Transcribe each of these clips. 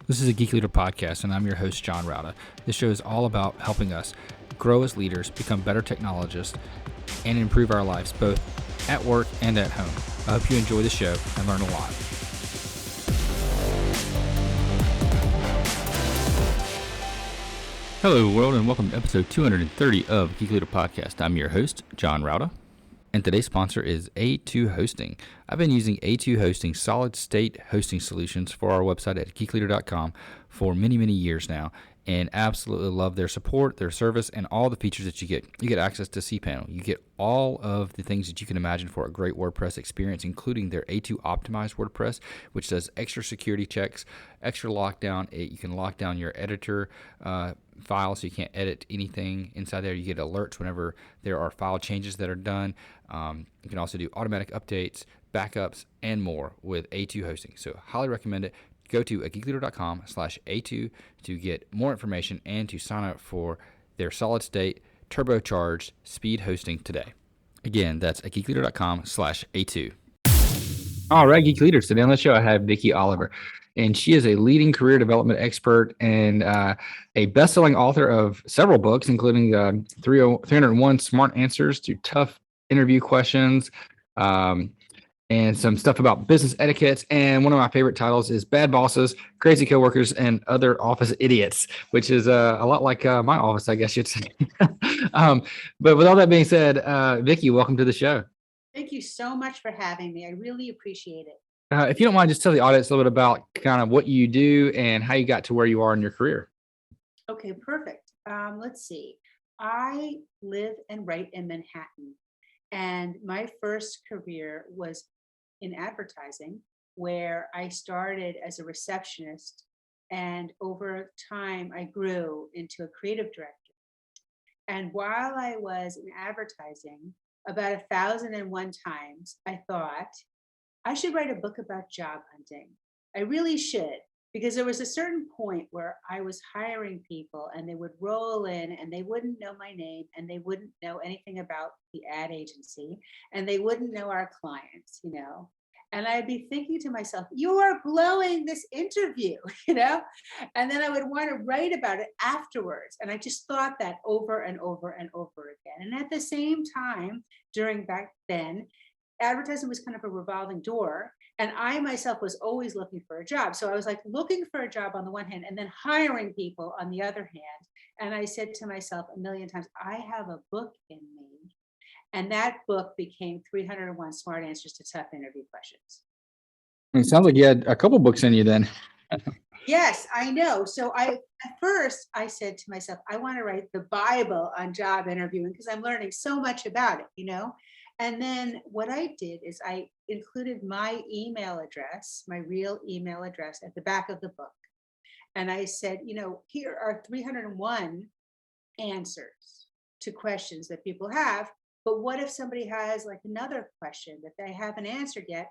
This is a Geek Leader podcast, and I'm your host, John Rauda. This show is all about helping us grow as leaders, become better technologists, and improve our lives both at work and at home. I hope you enjoy the show and learn a lot. Hello, world, and welcome to episode 230 of Geek Leader Podcast. I'm your host, John Rauda, and today's sponsor is A2 Hosting. I've been using A2 Hosting solid-state hosting solutions for our website at geekleader.com for many, many years now, and absolutely love their support, their service, and all the features that you get. You get access to cPanel. You get all of the things that you can imagine for a great WordPress experience, including their A2 optimized WordPress, which does extra security checks, extra lockdown. You can lock down your editor file so you can't edit anything inside there. You get alerts whenever there are file changes that are done. You can also do automatic updates, backups, and more with A2 Hosting. So highly recommend it. Go to geekleader.com/A2 to get more information and to sign up for their solid-state, turbocharged speed hosting today. Again, that's at geekleader.com/A2. All right, Geek Leaders. Today on the show, I have Vicky Oliver, and she is a leading career development expert and a best-selling author of several books, including 301 Smart Answers to Tough Interview Questions, and some stuff about business etiquette. And one of my favorite titles is Bad Bosses, Crazy Coworkers, and Other Office Idiots, which is a lot like my office, I guess you'd say. But with all that being said, Vicky, welcome to the show. Thank you so much for having me. I really appreciate it. If you don't mind, just tell the audience a little bit about kind of what you do and how you got to where you are in your career. Okay, perfect. Let's see. I live and write in Manhattan, and my first career was in advertising, where I started as a receptionist, and over time I grew into a creative director. And while I was in advertising, about 1,001 times I thought I should write a book about job hunting. I really should, because there was a certain point where I was hiring people and they would roll in and they wouldn't know my name and they wouldn't know anything about the ad agency and they wouldn't know our clients, And I'd be thinking to myself, you are blowing this interview, And then I would want to write about it afterwards. And I just thought that over and over and over again. And at the same time, back then, advertising was kind of a revolving door. And I myself was always looking for a job. So I was like looking for a job on the one hand and then hiring people on the other hand. And I said to myself a million times, I have a book in me. And that book became 301 Smart Answers to Tough Interview Questions. It sounds like you had a couple books in you then. Yes, I know. So at first I said to myself, I want to write the Bible on job interviewing because I'm learning so much about it, And then what I did is I included my email address, my real email address at the back of the book. And I said, here are 301 answers to questions that people have. But what if somebody has like another question that they haven't answered yet?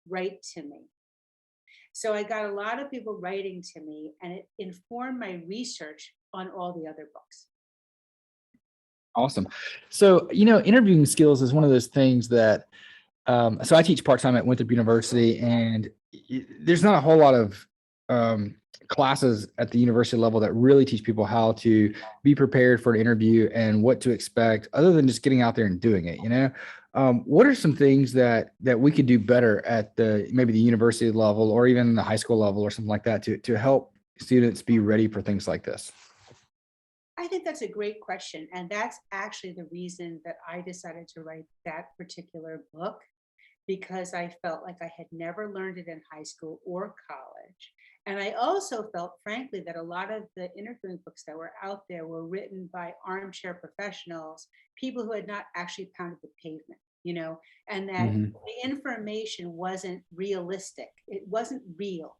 Write to me. So I got a lot of people writing to me, and it informed my research on all the other books. Awesome. So, interviewing skills is one of those things that, so I teach part-time at Winthrop University, and there's not a whole lot of classes at the university level that really teach people how to be prepared for an interview and what to expect other than just getting out there and doing it. What are some things that we could do better at maybe the university level or even the high school level or something like that to help students be ready for things like this? I think that's a great question. And that's actually the reason that I decided to write that particular book, because I felt like I had never learned it in high school or college. And I also felt, frankly, that a lot of the interviewing books that were out there were written by armchair professionals, people who had not actually pounded the pavement, and that the information wasn't realistic. It wasn't real,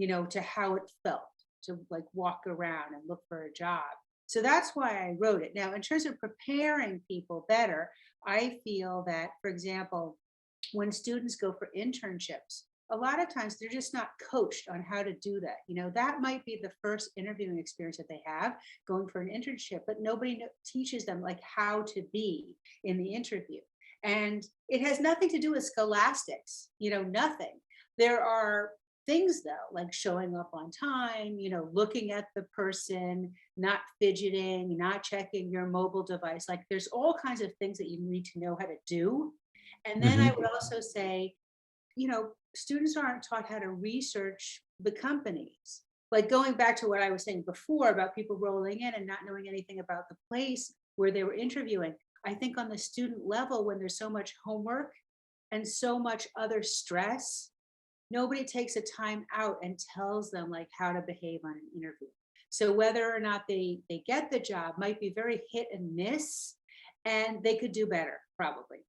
to how it felt to like walk around and look for a job. So that's why I wrote it. Now, in terms of preparing people better, I feel that, for example, when students go for internships, a lot of times they're just not coached on how to do that. That might be the first interviewing experience that they have going for an internship, but nobody teaches them like how to be in the interview. And it has nothing to do with scholastics, nothing. There are things though, like showing up on time, looking at the person, not fidgeting, not checking your mobile device. Like there's all kinds of things that you need to know how to do. And then I Hmm. would also say, students aren't taught how to research the companies. Like going back to what I was saying before about people rolling in and not knowing anything about the place where they were interviewing. I think on the student level, when there's so much homework and so much other stress, nobody takes a time out and tells them like how to behave on an interview. So whether or not they get the job might be very hit and miss, and they could do better probably.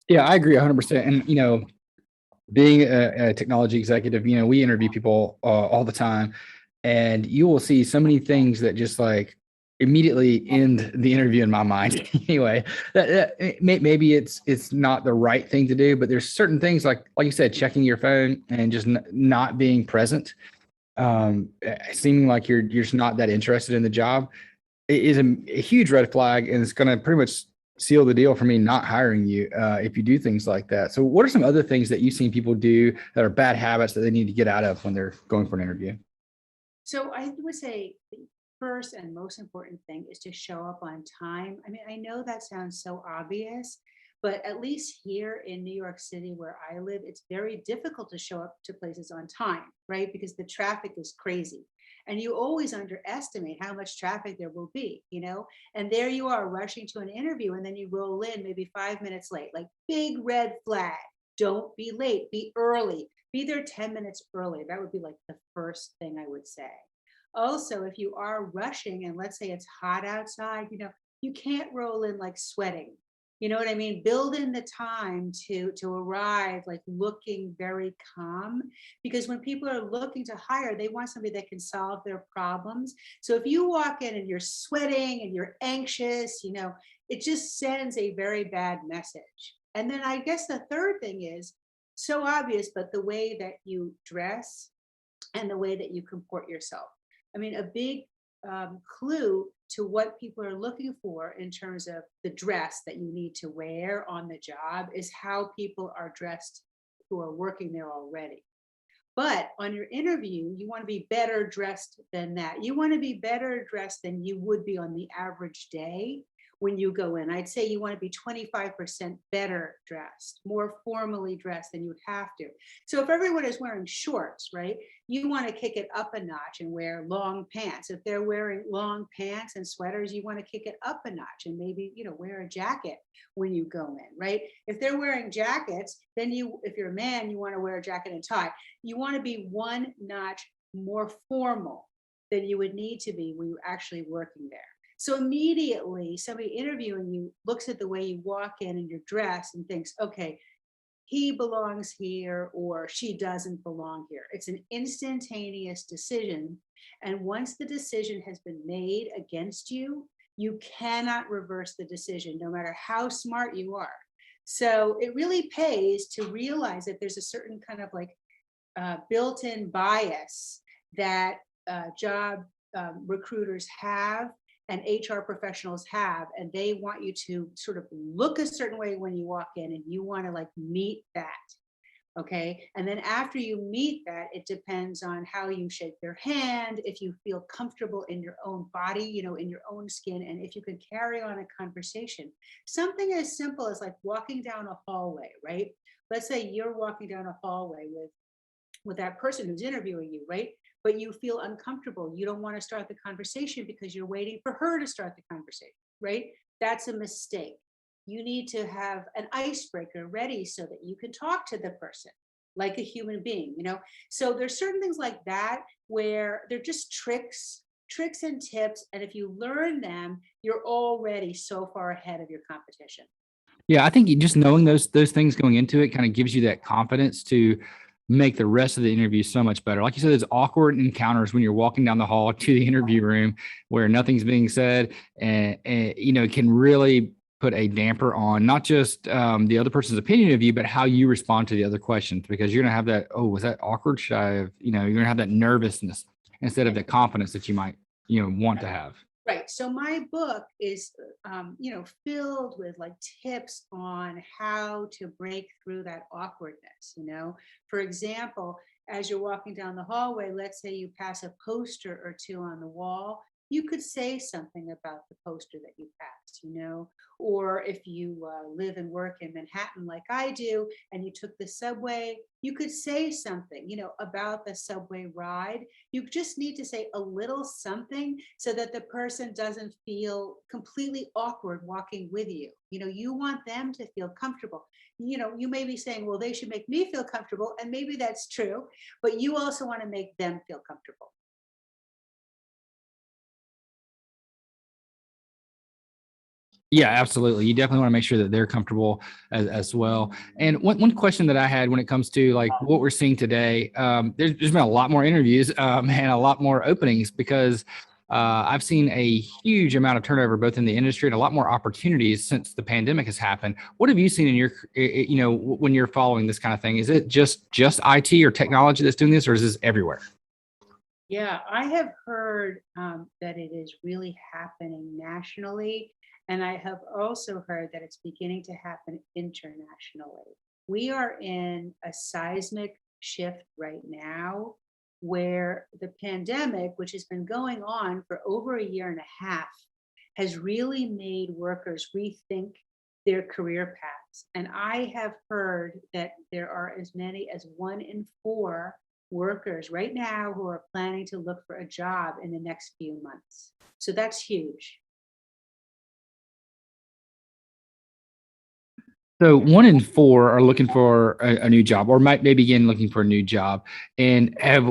Yeah, I agree 100%. And, being a technology executive, we interview people all the time, and you will see so many things that just like immediately end the interview in my mind. Anyway, maybe it's not the right thing to do, but there's certain things like you said, checking your phone and just not being present, seeming like you're just not that interested in the job, is a huge red flag, and it's going to pretty much seal the deal for me not hiring you if you do things like that. So what are some other things that you've seen people do that are bad habits that they need to get out of when they're going for an interview? So I would say the first and most important thing is to show up on time. I mean, I know that sounds so obvious, but at least here in New York City where I live, it's very difficult to show up to places on time, right? Because the traffic is crazy. And you always underestimate how much traffic there will be. And there you are rushing to an interview, and then you roll in maybe 5 minutes late, like big red flag. Don't be late, be early, be there 10 minutes early. That would be like the first thing I would say. Also, if you are rushing and let's say it's hot outside, you can't roll in like sweating. You know what I mean? Build in the time to arrive like looking very calm, because when people are looking to hire, they want somebody that can solve their problems. So if you walk in and you're sweating and you're anxious, it just sends a very bad message. And then I guess the third thing is so obvious, but the way that you dress and the way that you comport yourself. I mean, a big clue to what people are looking for in terms of the dress that you need to wear on the job is how people are dressed who are working there already. But on your interview, you want to be better dressed than that. You want to be better dressed than you would be on the average day when you go in. I'd say you want to be 25% better dressed, more formally dressed than you would have to. So if everyone is wearing shorts, right, you want to kick it up a notch and wear long pants. If they're wearing long pants and sweaters, you want to kick it up a notch and maybe, wear a jacket when you go in, right? If they're wearing jackets, then if you're a man, you want to wear a jacket and tie. You want to be one notch more formal than you would need to be when you're actually working there. So immediately somebody interviewing you looks at the way you walk in and your dress and thinks, okay, he belongs here or she doesn't belong here. It's an instantaneous decision. And once the decision has been made against you, you cannot reverse the decision, no matter how smart you are. So it really pays to realize that there's a certain kind of like built-in bias that job recruiters have and HR professionals have, and they want you to sort of look a certain way when you walk in, and you want to like meet that. Okay. And then after you meet that, it depends on how you shake their hand, if you feel comfortable in your own body, in your own skin, and if you can carry on a conversation. Something as simple as like walking down a hallway, right? Let's say you're walking down a hallway with that person who's interviewing you, right? But you feel uncomfortable. You don't want to start the conversation because you're waiting for her to start the conversation, right? That's a mistake. You need to have an icebreaker ready so that you can talk to the person like a human being. So there's certain things like that where they're just tricks and tips. And if you learn them, you're already so far ahead of your competition. Yeah, I think just knowing those things going into it kind of gives you that confidence to make the rest of the interview so much better. Like you said, there's awkward encounters when you're walking down the hall to the interview room where nothing's being said, and it can really put a damper on not just the other person's opinion of you, but how you respond to the other questions, because you're gonna have that, oh, was that awkward? Should I have, you're gonna have that nervousness instead of the confidence that you might want to have. Right. So my book is, filled with like tips on how to break through that awkwardness. For example, as you're walking down the hallway, let's say you pass a poster or two on the wall, you could say something about the poster that you passed, or if you live and work in Manhattan like I do, and you took the subway, you could say something, about the subway ride. You just need to say a little something so that the person doesn't feel completely awkward walking with you. You want them to feel comfortable. You may be saying, well, they should make me feel comfortable, and maybe that's true, but you also want to make them feel comfortable. Yeah, absolutely. You definitely want to make sure that they're comfortable as well. And one question that I had when it comes to like what we're seeing today, there's been a lot more interviews and a lot more openings because I've seen a huge amount of turnover both in the industry and a lot more opportunities since the pandemic has happened. What have you seen in your, when you're following this kind of thing? Is it just IT or technology that's doing this, or is this everywhere? Yeah, I have heard that it is really happening nationally. And I have also heard that it's beginning to happen internationally. We are in a seismic shift right now where the pandemic, which has been going on for over a year and a half, has really made workers rethink their career paths. And I have heard that there are as many as 1 in 4 workers right now who are planning to look for a job in the next few months. So that's huge. So 1 in 4 are looking for a new job, or might begin looking for a new job. And have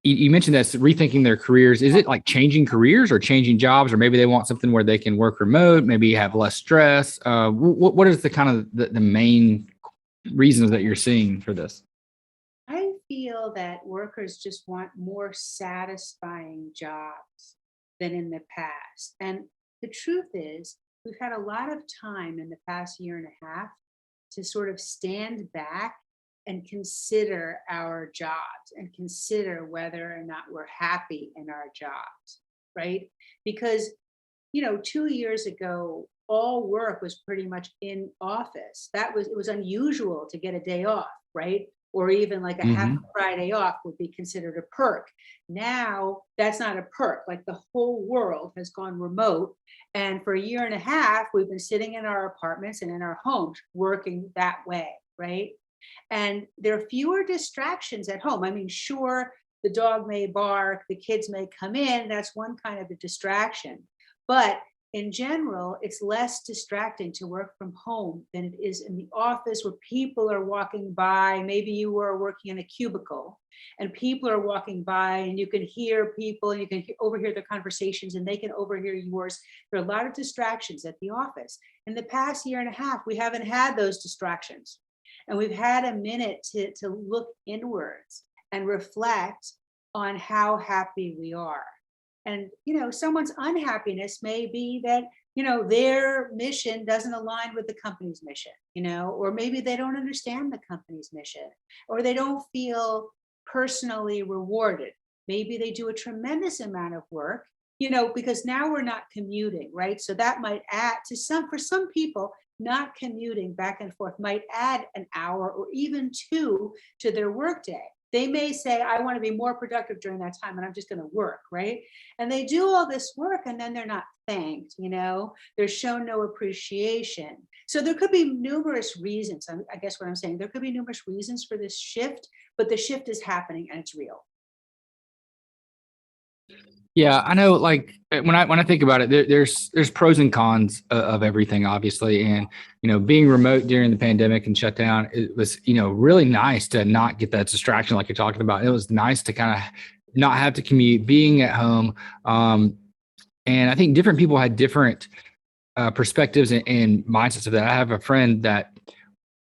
you mentioned that's rethinking their careers? Is it like changing careers or changing jobs, or maybe they want something where they can work remote, maybe have less stress? What is the kind of the main reasons that you're seeing for this? I feel that workers just want more satisfying jobs than in the past. And the truth is, we've had a lot of time in the past year and a half to sort of stand back and consider our jobs and consider whether or not we're happy in our jobs, right? Because, 2 years ago, all work was pretty much in office. It was unusual to get a day off, right? Or even like a half Hmm. Friday off would be considered a perk. Now that's not a perk. Like the whole world has gone remote. And for a year and a half, we've been sitting in our apartments and in our homes working that way, right? And there are fewer distractions at home. I mean, sure, the dog may bark, the kids may come in. That's one kind of a distraction. But in general, it's less distracting to work from home than it is in the office where people are walking by. Maybe you were working in a cubicle and people are walking by and you can hear people and you can overhear their conversations and they can overhear yours. There are a lot of distractions at the office. In the past year and a half, we haven't had those distractions. And we've had a minute to look inwards and reflect on how happy we are. And someone's unhappiness may be that their mission doesn't align with the company's mission, or maybe they don't understand the company's mission, or they don't feel personally rewarded. Maybe they do a tremendous amount of work, because now we're not commuting, right? So that might add to for some people, not commuting back and forth might add an hour or even 2 to their workday. They may say, I want to be more productive during that time and I'm just going to work, right? And they do all this work and then they're not thanked, they're shown no appreciation. So there could be numerous reasons. I guess what I'm saying, there could be numerous reasons for this shift, but the shift is happening and it's real. Yeah, I know. Like when I think about it, there's pros and cons of everything, obviously. And being remote during the pandemic and shutdown, it was really nice to not get that distraction like you're talking about. It was nice to kind of not have to commute, being at home. And I think different people had different perspectives and mindsets of that. I have a friend that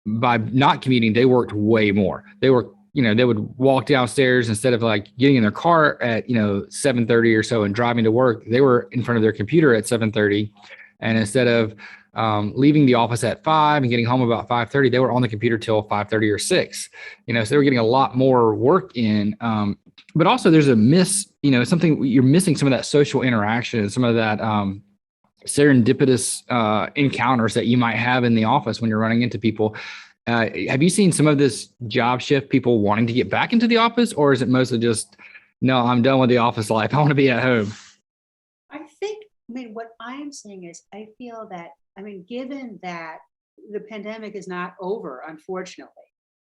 by not commuting, they worked way more. They would walk downstairs instead of like getting in their car at 7:30 or so and driving to work. They were in front of their computer at 7:30, and instead of leaving the office at 5 and getting home about 5:30, they were on the computer till 5:30 or 6. So they were getting a lot more work in. But also, there's a something you're missing, some of that social interaction, some of that serendipitous encounters that you might have in the office when you're running into people. Have you seen some of this job shift, people wanting to get back into the office, or is it mostly just, no, I'm done with the office life, I want to be at home? What I am saying is, I feel that, given that the pandemic is not over, unfortunately.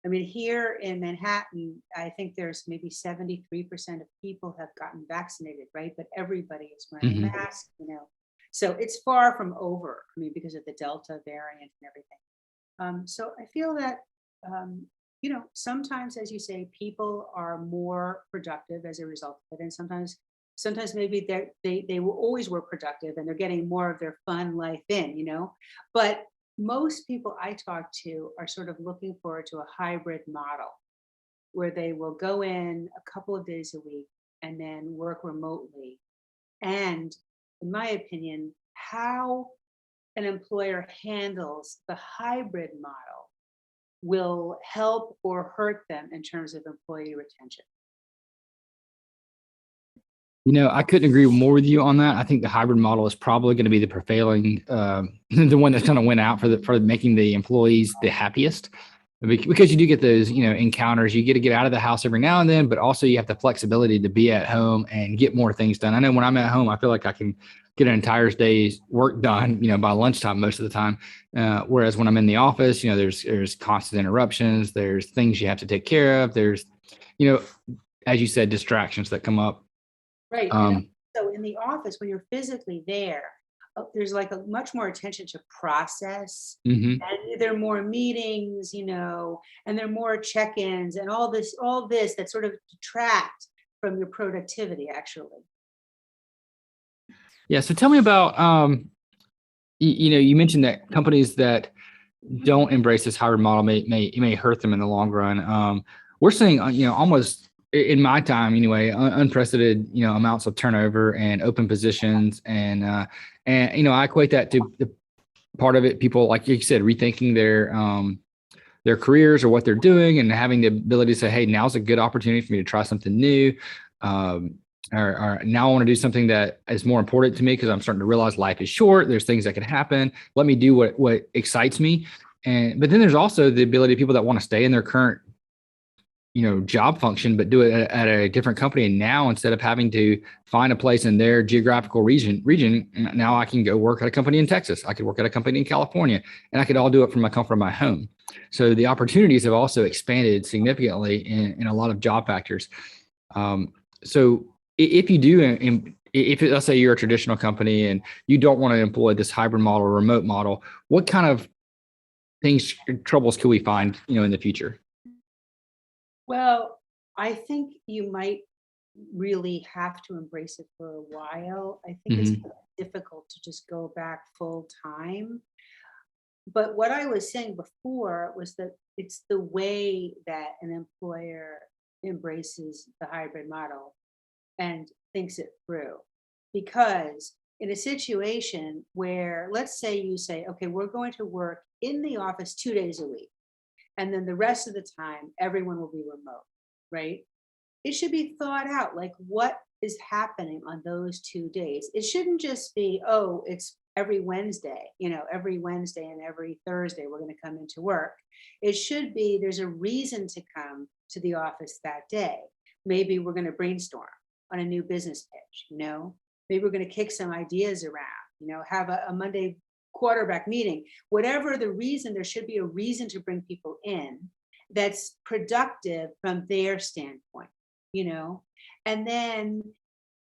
Here in Manhattan, I think there's maybe 73% of people have gotten vaccinated, right? But everybody is wearing a Hmm. mask. So it's far from over, because of the Delta variant and everything. So I feel that, sometimes, as you say, people are more productive as a result of it. And sometimes maybe they will always were productive and they're getting more of their fun life in. But most people I talk to are sort of looking forward to a hybrid model where they will go in a couple of days a week and then work remotely. And in my opinion, how an employer handles the hybrid model will help or hurt them in terms of employee retention. I couldn't agree more with you on that. I think the hybrid model is probably going to be the prevailing, the one that's going to win out for making the employees the happiest, because you do get those, encounters. You get to get out of the house every now and then, but also you have the flexibility to be at home and get more things done. I know when I'm at home, I feel like I can get an entire day's work done, by lunchtime most of the time. Whereas when I'm in the office, there's constant interruptions. There's things you have to take care of. There's, as you said, distractions that come up. Right. And Um, so in the office, when you're physically there, there's like a much more attention to process. mhm. And there are more meetings, and there are more check-ins and all this that sort of detract from your productivity, actually. Yeah. So tell me about, you mentioned that companies that don't embrace this hybrid model may hurt them in the long run. We're seeing, almost in my time anyway, unprecedented, amounts of turnover and open positions, and I equate that to the part of it. People, like you said, rethinking their careers or what they're doing, and having the ability to say, hey, now's a good opportunity for me to try something new. Um, or now I want to do something that is more important to me because I'm starting to realize life is short. There's things that could happen. Let me do what excites me. But then there's also the ability of people that want to stay in their current, job function, but do it at a different company. And now, instead of having to find a place in their geographical region, now I can go work at a company in Texas. I could work at a company in California, and I could all do it from the comfort of my home. So the opportunities have also expanded significantly in a lot of job factors. So if you do, if let's say you're a traditional company and you don't want to employ this hybrid model or remote model, what kind of troubles could we find, in the future? Well, I think you might really have to embrace it for a while. I think it's Hmm. difficult to just go back full time. But what I was saying before was that it's the way that an employer embraces the hybrid model and thinks it through. Because in a situation where, let's say you say, okay, we're going to work in the office 2 days a week, and then the rest of the time, everyone will be remote, right? It should be thought out, like what is happening on those 2 days. It shouldn't just be, oh, it's every Wednesday and every Thursday we're going to come into work. It should be there's a reason to come to the office that day. Maybe we're going to brainstorm on a new business pitch. Maybe we're going to kick some ideas around, have a Monday quarterback meeting. Whatever the reason, there should be a reason to bring people in that's productive from their standpoint, you know? And then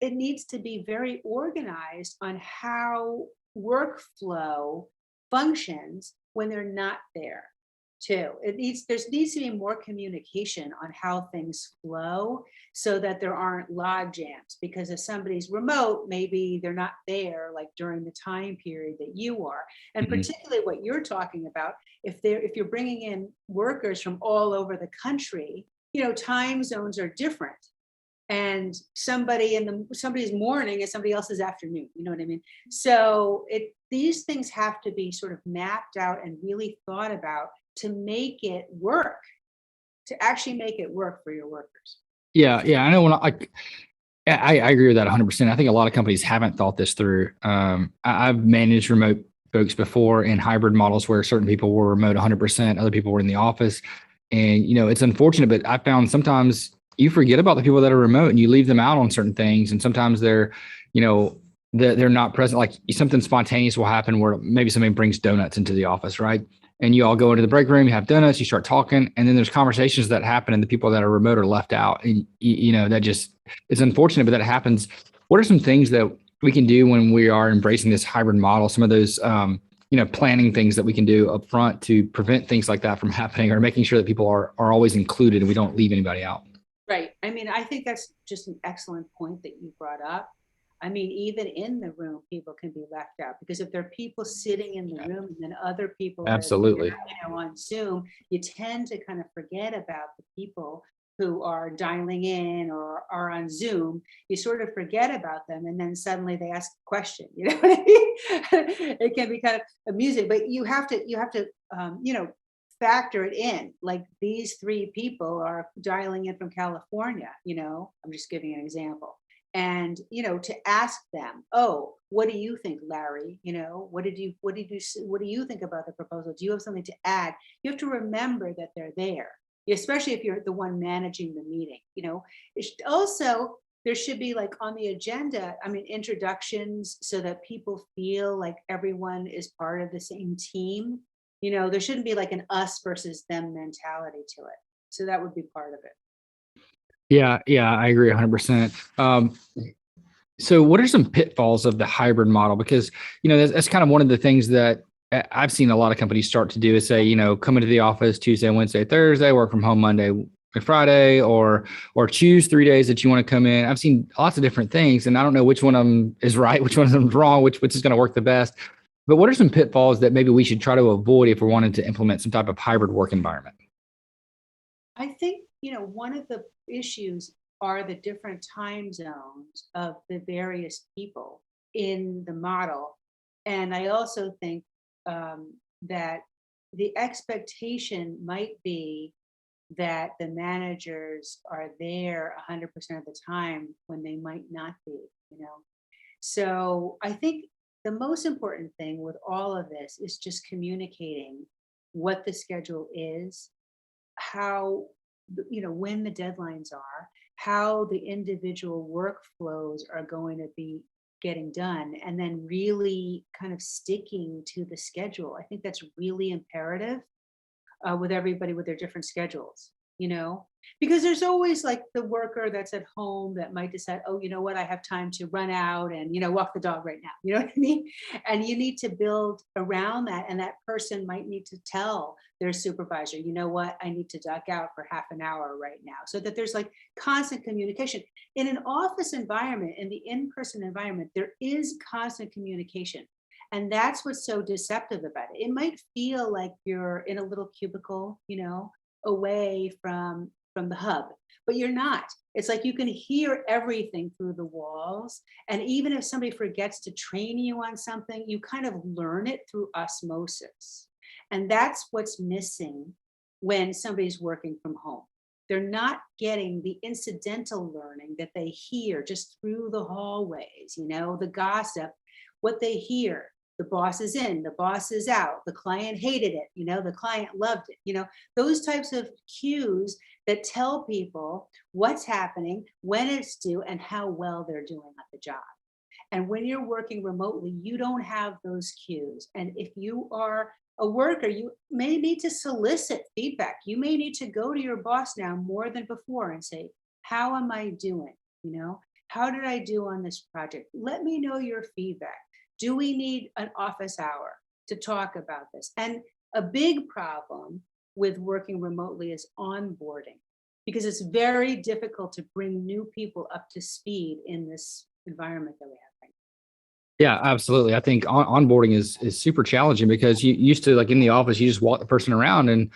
it needs to be very organized on how workflow functions when they're not there too. There needs to be more communication on how things flow so that there aren't log jams, because if somebody's remote, maybe they're not there like during the time period that you are. And Hmm. particularly what you're talking about, if you're bringing in workers from all over the country, time zones are different, and somebody's morning is somebody else's afternoon, you know what I mean? So these things have to be sort of mapped out and really thought about to make it work, to actually make it work for your workers. Yeah, yeah, I know. I agree with that 100%. I think a lot of companies haven't thought this through. I've managed remote folks before in hybrid models where certain people were remote 100%, other people were in the office. And, it's unfortunate, but I found sometimes you forget about the people that are remote and you leave them out on certain things. And sometimes they're not present. Like something spontaneous will happen where maybe somebody brings donuts into the office, right? And you all go into the break room, you have donuts, you start talking, and then there's conversations that happen and the people that are remote are left out. And, that just, it's unfortunate, but that happens. What are some things that we can do when we are embracing this hybrid model? Some of those, planning things that we can do up front to prevent things like that from happening, or making sure that people are always included and we don't leave anybody out. Right. I mean, I think that's just an excellent point that you brought up. I mean, even in the room, people can be left out because if there are people sitting in the room and then other people Absolutely. are on Zoom, you tend to kind of forget about the people who are dialing in or are on Zoom. You sort of forget about them, and then suddenly they ask a question. You know what I mean? It can be kind of amusing, but you have to factor it in. Like these three people are dialing in from California. I'm just giving an example. And to ask them, oh, what do you think, Larry? What do you think about the proposal? Do you have something to add? You have to remember that they're there, especially if you're the one managing the meeting. Also, there should be like on the agenda, introductions so that people feel like everyone is part of the same team. There shouldn't be like an us versus them mentality to it. So that would be part of it. Yeah, I agree 100%. So what are some pitfalls of the hybrid model? Because, that's kind of one of the things that I've seen a lot of companies start to do is say, come into the office Tuesday, Wednesday, Thursday, work from home Monday and Friday, or choose 3 days that you want to come in. I've seen lots of different things, and I don't know which one of them is right, which one of them is wrong, which is going to work the best. But what are some pitfalls that maybe we should try to avoid if we're wanting to implement some type of hybrid work environment? I think, one of the issues are the different time zones of the various people in the model. And I also think that the expectation might be that the managers are there 100% of the time when they might not be. So I think the most important thing with all of this is just communicating what the schedule is, how, when the deadlines are, how the individual workflows are going to be getting done, and then really kind of sticking to the schedule. I think that's really imperative with everybody with their different schedules, because there's always like the worker that's at home that might decide, oh, you know what, I have time to run out and, walk the dog right now. You know what I mean? And you need to build around that. And that person might need to tell their supervisor, you know what, I need to duck out for half an hour right now, so that there's like constant communication. In an office environment, in the in-person environment, there is constant communication. And that's what's so deceptive about it. It might feel like you're in a little cubicle, away from the hub, but you're not. It's like you can hear everything through the walls. And even if somebody forgets to train you on something, you kind of learn it through osmosis. And that's what's missing when somebody's working from home. They're not getting the incidental learning that they hear just through the hallways, the gossip, what they hear. The boss is in, the boss is out, the client hated it, the client loved it, those types of cues that tell people what's happening, when it's due, and how well they're doing at the job. And when you're working remotely, you don't have those cues. And if you are a worker, you may need to solicit feedback. You may need to go to your boss now more than before and say, how am I doing? How did I do on this project? Let me know your feedback. Do we need an office hour to talk about this? And a big problem with working remotely is onboarding, because it's very difficult to bring new people up to speed in this environment that we have right now. Yeah, absolutely. I think onboarding is super challenging because you used to, like in the office, you just walk the person around and,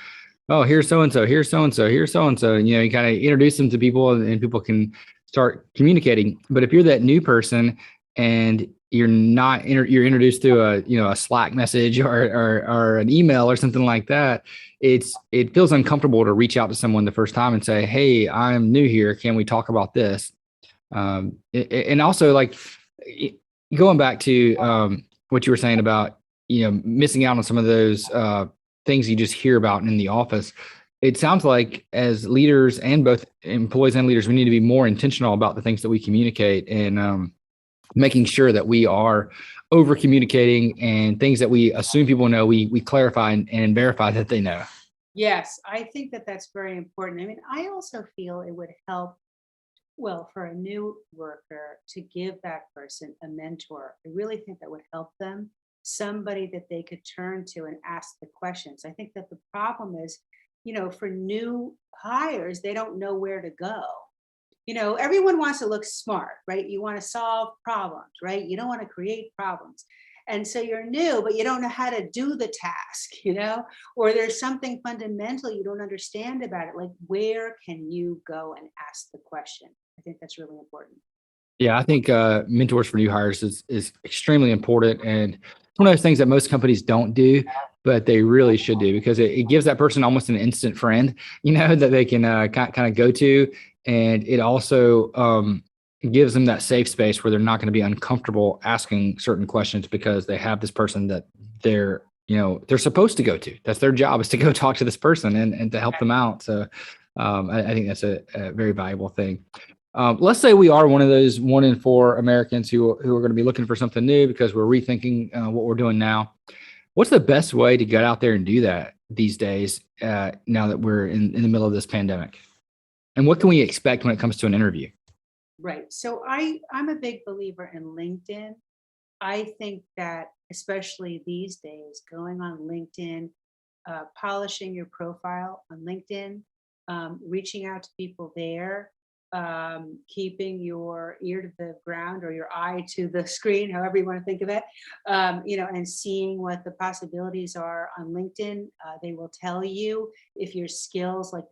oh, here's so and so, here's so and so, here's so and so, and you kind of introduce them to people, and people can start communicating. But if you're that new person and you're not you're introduced through a Slack message or an email or something like that, it feels uncomfortable to reach out to someone the first time and say, hey, I'm new here, can we talk about this? And also, like, going back to what you were saying about missing out on some of those things you just hear about in the office. It sounds like as leaders and both employees and leaders, we need to be more intentional about the things that we communicate and making sure that we are over communicating and things that we assume people know, we clarify and verify that they know. Yes, I think that that's very important. I mean, I also feel it would help, well, for a new worker to give that person a mentor. I really think that would help them, somebody that they could turn to and ask the questions. I think that the problem is, for new hires, they don't know where to go. Everyone wants to look smart, right? You want to solve problems, right? You don't want to create problems. And so you're new, but you don't know how to do the task, or there's something fundamental you don't understand about it. Like, where can you go and ask the question? I think that's really important. Yeah, I think mentors for new hires is extremely important, and it's one of those things that most companies don't do, but they really should do because it gives that person almost an instant friend, that they can kind of go to, and it also gives them that safe space where they're not going to be uncomfortable asking certain questions because they have this person that they're supposed to go to. That's their job, is to go talk to this person and to help them out. So I think that's a very valuable thing. Let's say we are one of those 1 in 4 Americans who are going to be looking for something new because we're rethinking what we're doing now. What's the best way to get out there and do that these days, now that we're in the middle of this pandemic? And what can we expect when it comes to an interview? Right. So I'm a big believer in LinkedIn. I think that especially these days, going on LinkedIn, polishing your profile on LinkedIn, reaching out to people there, keeping your ear to the ground or your eye to the screen, however you want to think of it, and seeing what the possibilities are on LinkedIn. They will tell you if your skills, like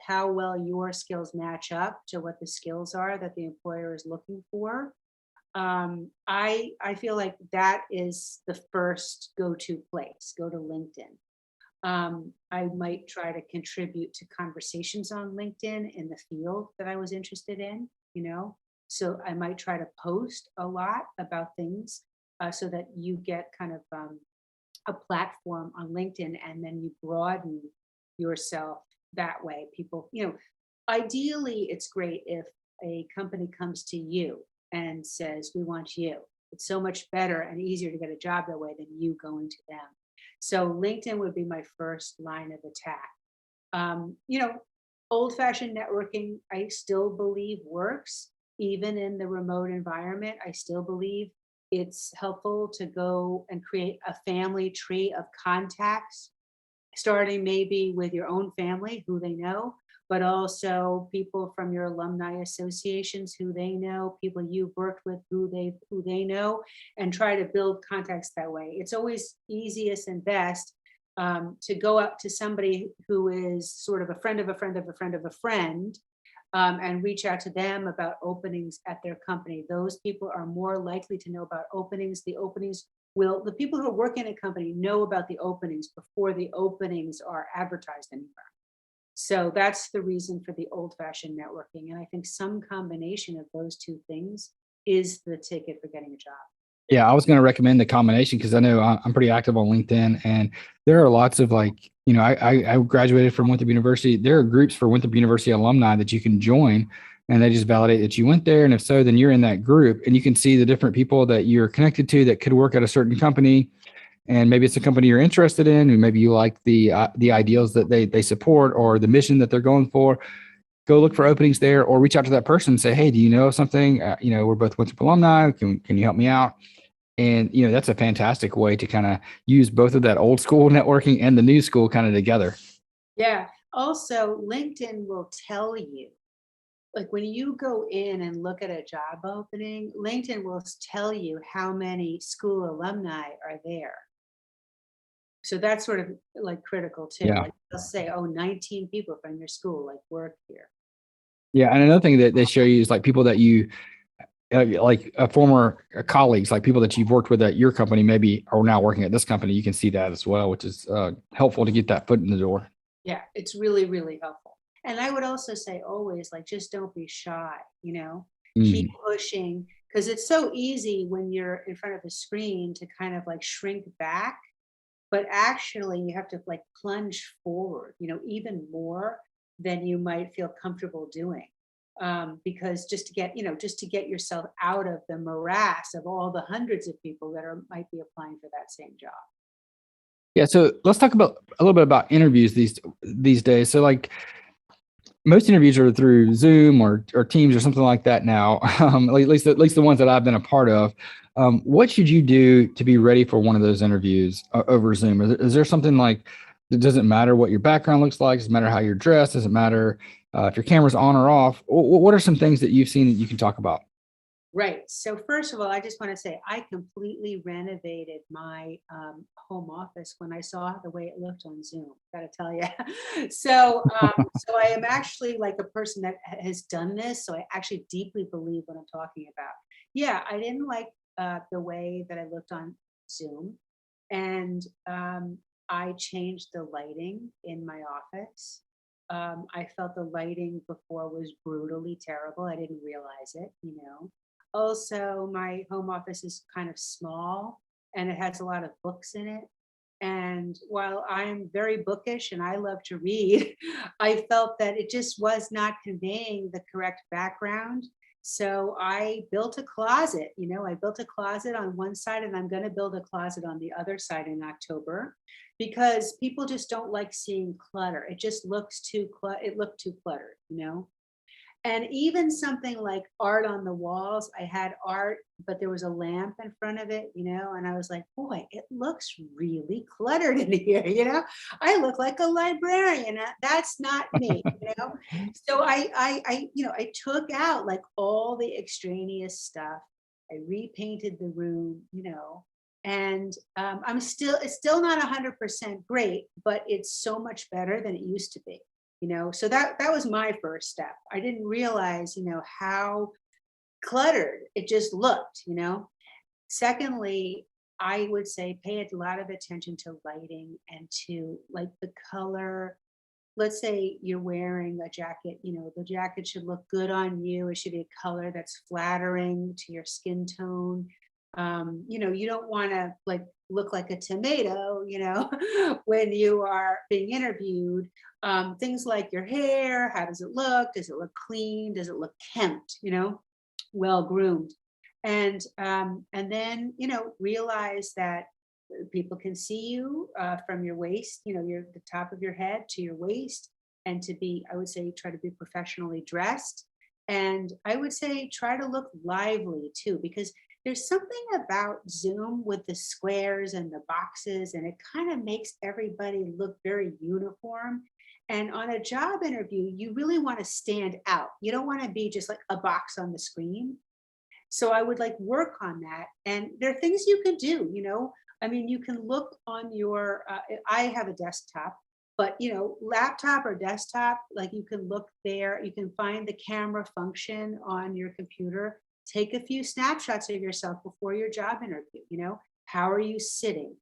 how well your skills match up to what the skills are that the employer is looking for. I feel like that is the first go-to place. Go to LinkedIn. I might try to contribute to conversations on LinkedIn in the field that I was interested in. So I might try to post a lot about things so that you get kind of a platform on LinkedIn, and then you broaden yourself that way. People, ideally, it's great if a company comes to you and says, "We want you." It's so much better and easier to get a job that way than you going to them. So LinkedIn would be my first line of attack. Um, you know, Old-fashioned networking, I still believe works, even in the remote environment. I still believe it's helpful to go and create a family tree of contacts, starting maybe with your own family, who they know, but also people from your alumni associations who they know, people you've worked with who they know, and try to build contacts that way. It's always easiest and best to go up to somebody who is sort of a friend of a friend of a friend of a friend, and reach out to them about openings at their company. Those people are more likely to know about openings. The people who are working in a company know about the openings before the openings are advertised anywhere. So that's the reason for the old-fashioned networking. And I think some combination of those two things is the ticket for getting a job. Yeah, I was going to recommend the combination because I know I'm pretty active on LinkedIn, and there are lots of I graduated from Winthrop University. There are groups for Winthrop University alumni that you can join, and they just validate that you went there. And if so, then you're in that group, and you can see the different people that you're connected to that could work at a certain company. And maybe it's a company you're interested in, and maybe you like the ideals that they support or the mission that they're going for. Go look for openings there, or reach out to that person and say, "Hey, do you know something? We're both Winthrop alumni. Can you help me out?" And, that's a fantastic way to kind of use both of that old school networking and the new school kind of together. Yeah. Also, LinkedIn will tell you, like when you go in and look at a job opening, LinkedIn will tell you how many school alumni are there. So that's sort of like critical too. Yeah. Like they'll say, oh, 19 people from your school like work here. Yeah. And another thing that they show you is like people that you, like former colleagues, like people that you've worked with at your company, maybe are now working at this company. You can see that as well, which is helpful to get that foot in the door. Yeah, it's really, really helpful. And I would also say always, like, just don't be shy, keep Mm. pushing, Because it's so easy when you're in front of a screen to kind of like shrink back, but actually you have to like plunge forward, even more than you might feel comfortable doing. Because just to get yourself out of the morass of all the hundreds of people that might be applying for that same job. Yeah. So let's talk about a little bit about interviews these days. So like most interviews are through Zoom or Teams or something like that now. At least the ones that I've been a part of. What should you do to be ready for one of those interviews over Zoom? Is there something like, it doesn't matter what your background looks like, doesn't matter how you're dressed, doesn't matter if your camera's on or off? What are some things that you've seen that you can talk about? Right. So first of all, I just want to say I completely renovated my home office when I saw the way it looked on Zoom. Got to tell you. So I am actually like a person that has done this. So I actually deeply believe what I'm talking about. Yeah, I didn't like the way that I looked on Zoom, and I changed the lighting in my office. I felt the lighting before was brutally terrible. I didn't realize it. Also, my home office is kind of small and it has a lot of books in it. And while I'm very bookish and I love to read, I felt that it just was not conveying the correct background. So I built a closet. I built a closet on one side and I'm going to build a closet on the other side in October because people just don't like seeing clutter. It just it looked too cluttered. And even something like art on the walls, I had art, but there was a lamp in front of it, and I was like, boy, it looks really cluttered in here. I look like a librarian. That's not me. So I took out like all the extraneous stuff. I repainted the room, and it's still not 100% great, but it's so much better than it used to be. So that was my first step. I didn't realize how cluttered it just looked. Secondly, I would say pay a lot of attention to lighting and to like the color. Let's say you're wearing a jacket, the jacket should look good on you. It should be a color that's flattering to your skin tone. You don't want to like look like a tomato, when you are being interviewed. Things like your hair, how does it look? Does it look clean? Does it look kempt, well groomed? And then, realize that people can see you from your waist, the top of your head to your waist, and I would say, try to be professionally dressed. And I would say, try to look lively too, because there's something about Zoom with the squares and the boxes, and it kind of makes everybody look very uniform. And on a job interview, you really want to stand out. You don't want to be just like a box on the screen. So I would like work on that. And there are things you can do. I mean, you can look on I have a desktop, but laptop or desktop, like you can look there, you can find the camera function on your computer. Take a few snapshots of yourself before your job interview. How are you sitting?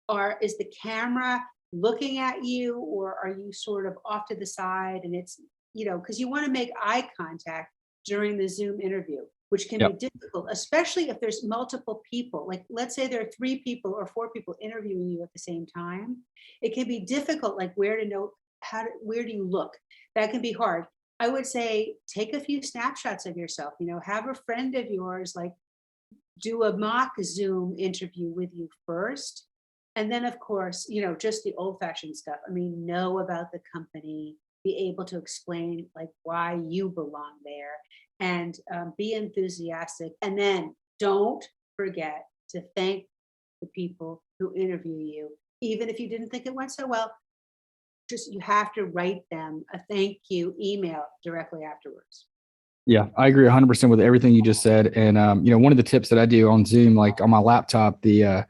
Or is the camera looking at you, or are you sort of off to the side? And it's, because you want to make eye contact during the Zoom interview, which can be difficult, especially if there's multiple people. Like, let's say there are 3 people or 4 people interviewing you at the same time. It can be difficult, like where to know where do you look? That can be hard. I would say take a few snapshots of yourself, have a friend of yours like do a mock Zoom interview with you first. And then, of course, just the old fashioned stuff. I mean, know about the company, be able to explain like why you belong there, and be enthusiastic. And then don't forget to thank the people who interview you. Even if you didn't think it went so well, you have to write them a thank you email directly afterwards. Yeah, I agree 100% with everything you just said. And, one of the tips that I do on Zoom, like on my laptop, the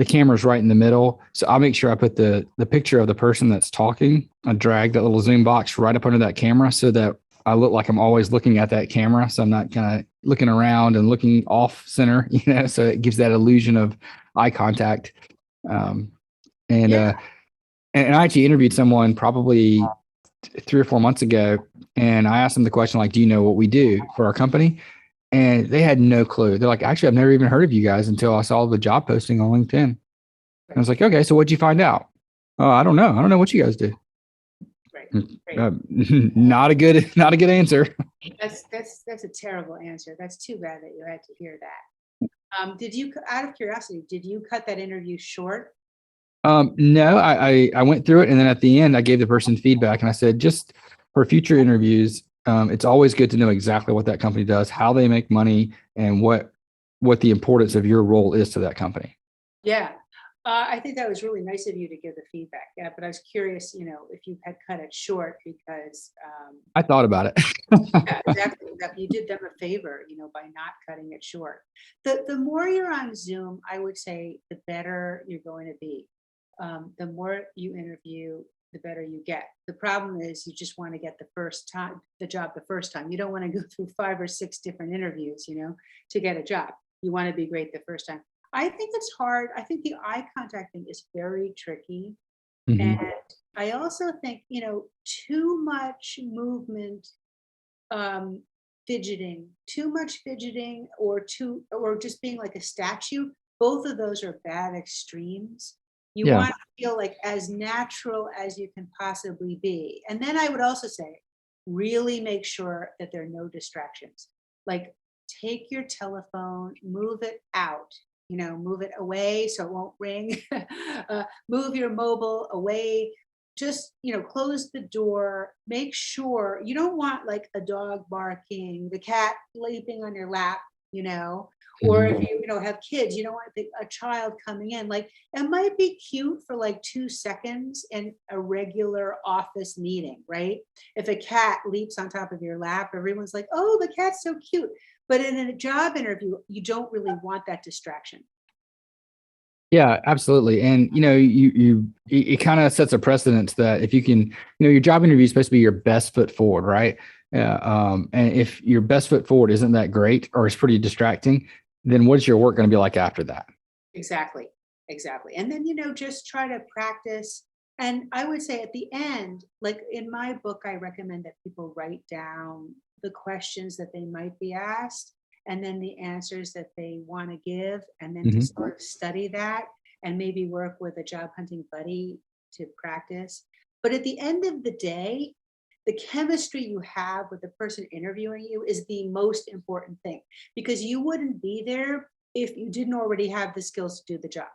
camera's right in the middle. So I'll make sure I put the picture of the person that's talking. I drag that little Zoom box right up under that camera so that I look like I'm always looking at that camera. So I'm not kind of looking around and looking off center, so it gives that illusion of eye contact. And I actually interviewed someone probably 3 or 4 months ago, and I asked them the question, like, do you know what we do for our company? And they had no clue. They're like, actually, I've never even heard of you guys until I saw the job posting on LinkedIn. And I was like, okay, so what'd you find out? Oh, I don't know. I don't know what you guys do. Right. Not a good answer. That's a terrible answer. That's too bad that you had to hear that. Did you, out of curiosity, did you cut that interview short? No, I went through it, and then at the end, I gave the person feedback, and I said, just for future interviews, it's always good to know exactly what that company does, how they make money, and what the importance of your role is to that company. Yeah. I think that was really nice of you to give the feedback. Yeah, but I was curious, if you had cut it short because I thought about it. yeah, exactly. That you did them a favor, by not cutting it short. The more you're on Zoom, I would say the better you're going to be. The more you interview, the better you get. The problem is you just want to get the job the first time. You don't want to go through 5 or 6 different interviews, to get a job. You want to be great the first time. I think it's hard. I think the eye contact thing is very tricky. Mhm. And I also think, too much movement, um, too much fidgeting or just being like a statue, both of those are bad extremes. You Yeah. want to feel like as natural as you can possibly be. And then I would also say, really make sure that there are no distractions. Like take your telephone, move it out, move it away so it won't ring. Move your mobile away, just close the door, make sure you don't want like a dog barking, the cat leaping on your lap, or if Mhm. you have kids, you don't want a child coming in. Like it might be cute for like 2 seconds in a regular office meeting, right? If a cat leaps on top of your lap, everyone's like, oh, the cat's so cute. But in a job interview, you don't really want that distraction. Yeah, absolutely. And it kind of sets a precedence that if you can, your job interview is supposed to be your best foot forward, right? Yeah. And if your best foot forward isn't that great or it's pretty distracting, then what's your work going to be like after that? Exactly. Exactly. And then, just try to practice. And I would say at the end, like in my book, I recommend that people write down the questions that they might be asked and then the answers that they want to give, and then to Mhm. sort of study that and maybe work with a job hunting buddy to practice. But at the end of the day, the chemistry you have with the person interviewing you is the most important thing because you wouldn't be there if you didn't already have the skills to do the job.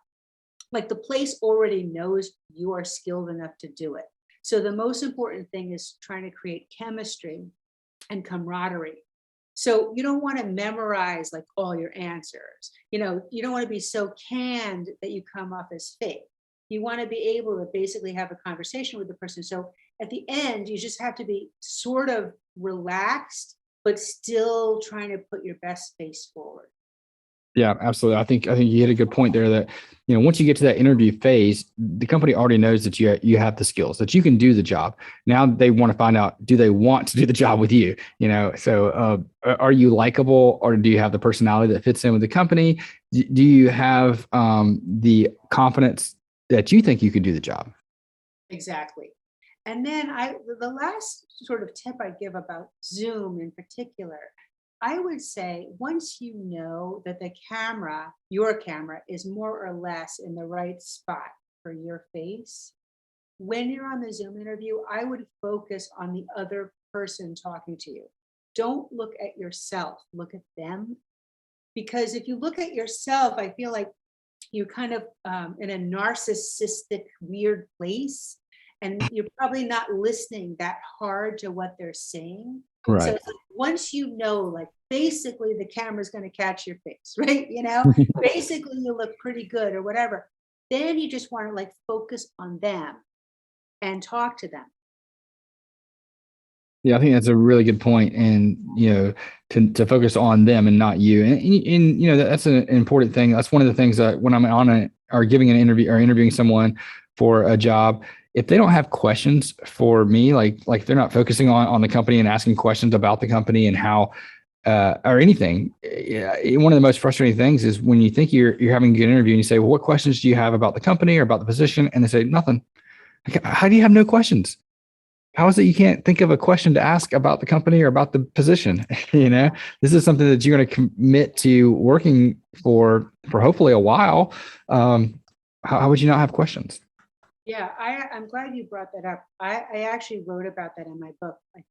Like the place already knows you are skilled enough to do it. So the most important thing is trying to create chemistry and camaraderie. So you don't want to memorize like all your answers. You don't want to be so canned that you come off as fake. You want to be able to basically have a conversation with the person. So at the end, you just have to be sort of relaxed, but still trying to put your best face forward. Yeah, absolutely. I think you hit a good point there that, once you get to that interview phase, the company already knows that you have the skills, that you can do the job. Now they want to find out, do they want to do the job with you? So are you likable, or do you have the personality that fits in with the company? Do you have the confidence that you think you can do the job? Exactly. And then the last sort of tip I give about Zoom in particular, I would say once you know that your camera is more or less in the right spot for your face, when you're on the Zoom interview, I would focus on the other person talking to you. Don't look at yourself, look at them. Because if you look at yourself, I feel like you're kind of in a narcissistic, weird place, and you're probably not listening that hard to what they're saying. So Right. it's like once like basically the camera's going to catch your face, right? Basically you look pretty good or whatever. Then you just want to like focus on them and talk to them. Yeah, I think that's a really good point, and to focus on them and not you, and that's an important thing. That's one of the things that when I'm on or giving an interview or interviewing someone for a job, if they don't have questions for me, like if they're not focusing on the company and asking questions about the company and how or anything, yeah, one of the most frustrating things is when you think you're having a good interview and you say, well, what questions do you have about the company or about the position, and they say nothing. Like, how do you have no questions? how is it you can't think of a question to ask about the company or about the position? This is something that you're going to commit to working for hopefully a while. How would you not have questions? Yeah, I'm glad you brought that up. I actually wrote about that in my book. Like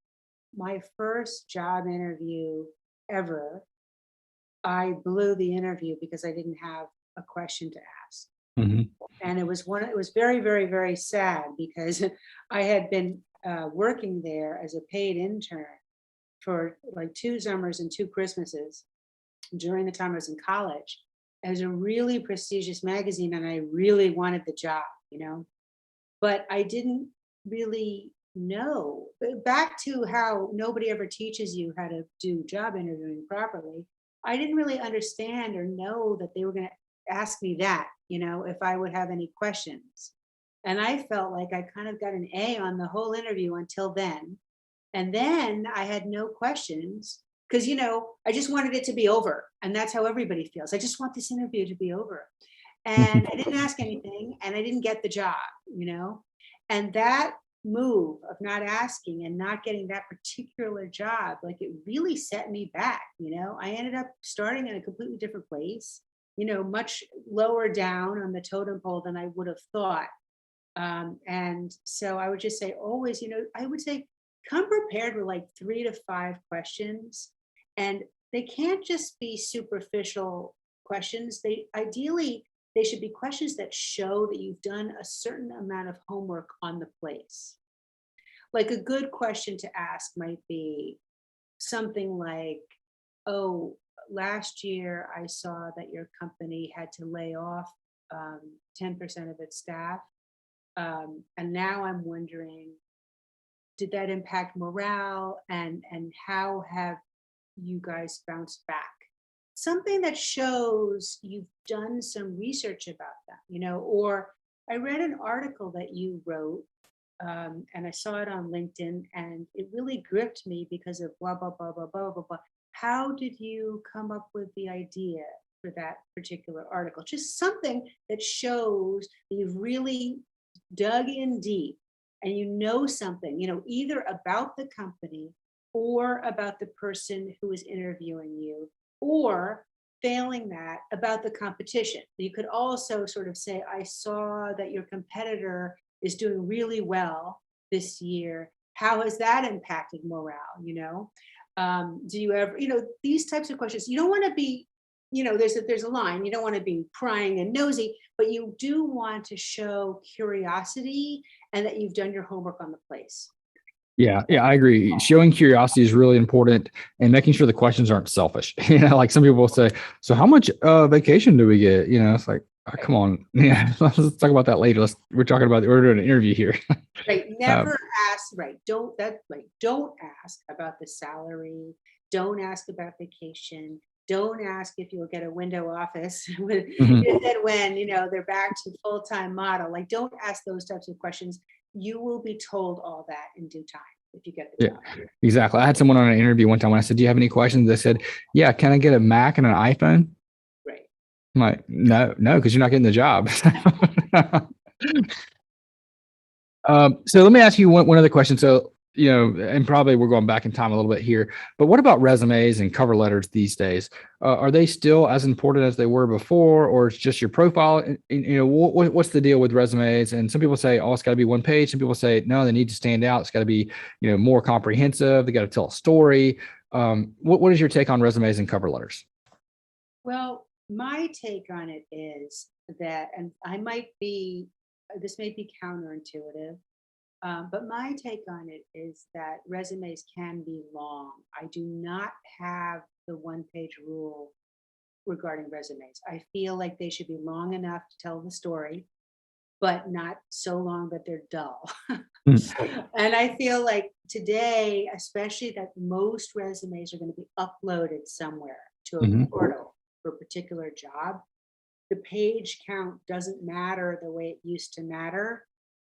my first job interview ever, I blew the interview because I didn't have a question to ask. Mhm. And it was very, very, very sad because I had been working there as a paid intern for like 2 summers and 2 Christmases during the time I was in college. It was a really prestigious magazine and I really wanted the job, but I didn't really know. Back to how nobody ever teaches you how to do job interviewing properly. I didn't really understand or know that they were going to ask me that, if I would have any questions. And I felt like I kind of got an A on the whole interview until then. And then I had no questions because, I just wanted it to be over. And that's how everybody feels. I just want this interview to be over. And I didn't ask anything and I didn't get the job, And that move of not asking and not getting that particular job, like it really set me back, I ended up starting in a completely different place, much lower down on the totem pole than I would have thought. And so I would just say always, I would say come prepared with like 3 to 5 questions. And they can't just be superficial questions. They should be questions that show that you've done a certain amount of homework on the place. Like a good question to ask might be something like, oh, last year I saw that your company had to lay off 10% of its staff. And now I'm wondering, did that impact morale and how have you guys bounced back? Something that shows you've done some research about that, or I read an article that you wrote and I saw it on LinkedIn and it really gripped me because of blah, blah, blah, blah, blah, blah, blah. How did you come up with the idea for that particular article? Just something that shows that you've really dug in deep and you know something, either about the company or about the person who is interviewing you, or failing that about the competition. You could also sort of say, I saw that your competitor is doing really well this year. How has that impacted morale? Do you ever, these types of questions? You don't want to be, there's a line. You don't want to be prying and nosy, but you do want to show curiosity and that you've done your homework on the place. Yeah, I agree. Showing curiosity is really important and making sure the questions aren't selfish. Like some people will say, so how much vacation do we get? It's like, oh, come on. Yeah, let's talk about that later. We're talking about we're doing an interview here. Right. Never ask, right. Don't ask about the salary. Don't ask about vacation. Don't ask if you'll get a window office if and when, they're back to full-time model. Like, don't ask those types of questions. You will be told all that in due time if you get the job. Yeah, exactly. I had someone on an interview one time when I said, do you have any questions? They said, yeah, can I get a Mac and an iPhone? Right. I'm like, no, because you're not getting the job. So let me ask you one other question. So, and probably we're going back in time a little bit here, but what about resumes and cover letters these days? Are they still as important as they were before, or it's just your profile? And, what's the deal with resumes? And some people say, oh, it's got to be one page. Some people say, no, they need to stand out. It's got to be, more comprehensive. They got to tell a story. What is your take on resumes and cover letters? Well, my take on it is that, and this may be counterintuitive, but my take on it is that resumes can be long. I do not have the 1-page rule regarding resumes. I feel like they should be long enough to tell the story, but not so long that they're dull. And I feel like today, especially that most resumes are going to be uploaded somewhere to a portal for a particular job. The page count doesn't matter the way it used to matter.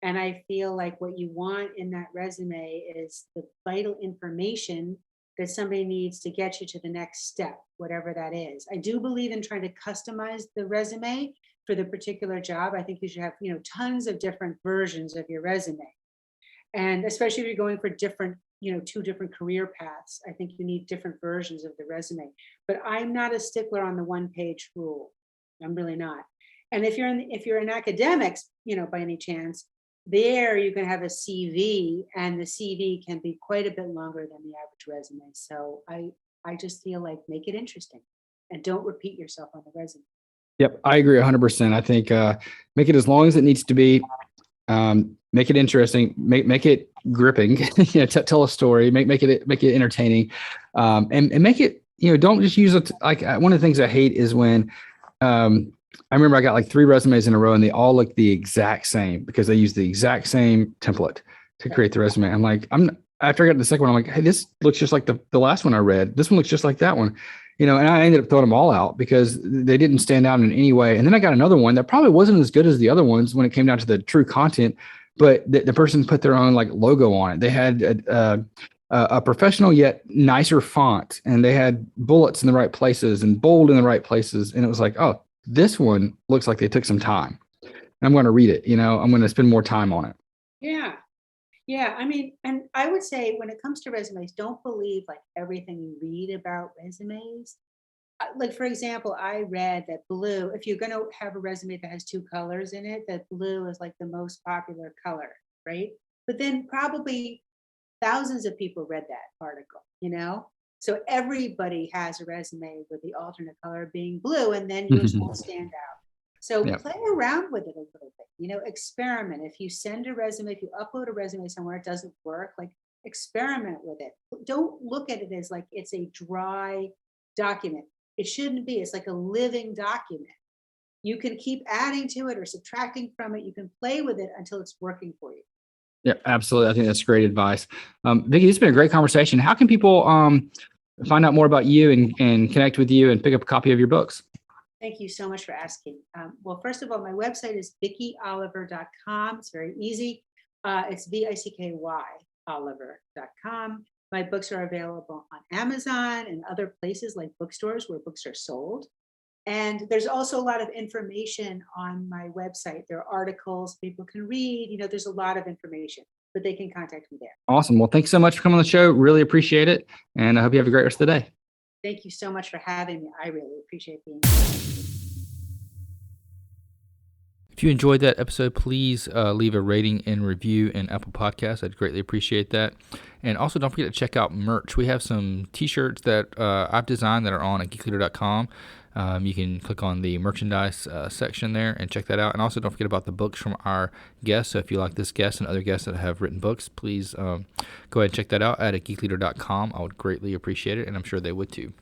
And I feel like what you want in that resume is the vital information that somebody needs to get you to the next step, whatever that is. I do believe in trying to customize the resume for the particular job. I think you should have, tons of different versions of your resume. And especially if you're going for different, two different career paths, I think you need different versions of the resume. But I'm not a stickler on the one-page rule. I'm really not. And if you're in academics, by any chance, there you can have a CV, and the CV can be quite a bit longer than the average resume. So I just feel like make it interesting and don't repeat yourself on the resume. Yep, I agree 100%. I think make it as long as it needs to be. Make it interesting. Make it gripping. Tell a story. Make it entertaining, and make it. Don't just use it. Like one of the things I hate is when. I remember I got like 3 resumes in a row, and they all look the exact same because they use the exact same template to create the resume. I'm like, after I got to the second one, I'm like, hey, this looks just like the last one I read. This one looks just like that one. And I ended up throwing them all out because they didn't stand out in any way. And then I got another one that probably wasn't as good as the other ones when it came down to the true content, but the person put their own like logo on it. They had a professional yet nicer font, and they had bullets in the right places and bold in the right places. And it was like, oh, this one looks like they took some time. I'm going to read it. I'm going to spend more time on it. Yeah. Yeah. I mean, and I would say when it comes to resumes, don't believe like everything you read about resumes. Like, for example, I read that blue, if you're going to have a resume that has 2 colors in it, that blue is like the most popular color, right? But then probably thousands of people read that article, So everybody has a resume with the alternate color being blue, and then yours won't stand out. So play around with it a little bit, experiment. If you send a resume, if you upload a resume somewhere, it doesn't work, like experiment with it. Don't look at it as like it's a dry document. It shouldn't be. It's like a living document. You can keep adding to it or subtracting from it. You can play with it until it's working for you. Yeah, absolutely. I think that's great advice. Vicky, this has been a great conversation. How can people find out more about you and connect with you and pick up a copy of your books? Thank you so much for asking. Well, first of all, my website is vickyoliver.com. It's very easy. It's VICKY Oliver.com. My books are available on Amazon and other places like bookstores where books are sold. And there's also a lot of information on my website. There are articles people can read. There's a lot of information, but they can contact me there. Awesome. Well, thanks so much for coming on the show. Really appreciate it. And I hope you have a great rest of the day. Thank you so much for having me. I really appreciate being here. If you enjoyed that episode, please leave a rating and review in Apple Podcasts. I'd greatly appreciate that. And also don't forget to check out merch. We have some t-shirts that I've designed that are on at geekleader.com. You can click on the merchandise section there and check that out. And also don't forget about the books from our guests. So if you like this guest and other guests that have written books, please go ahead and check that out at geekleader.com. I would greatly appreciate it, and I'm sure they would too.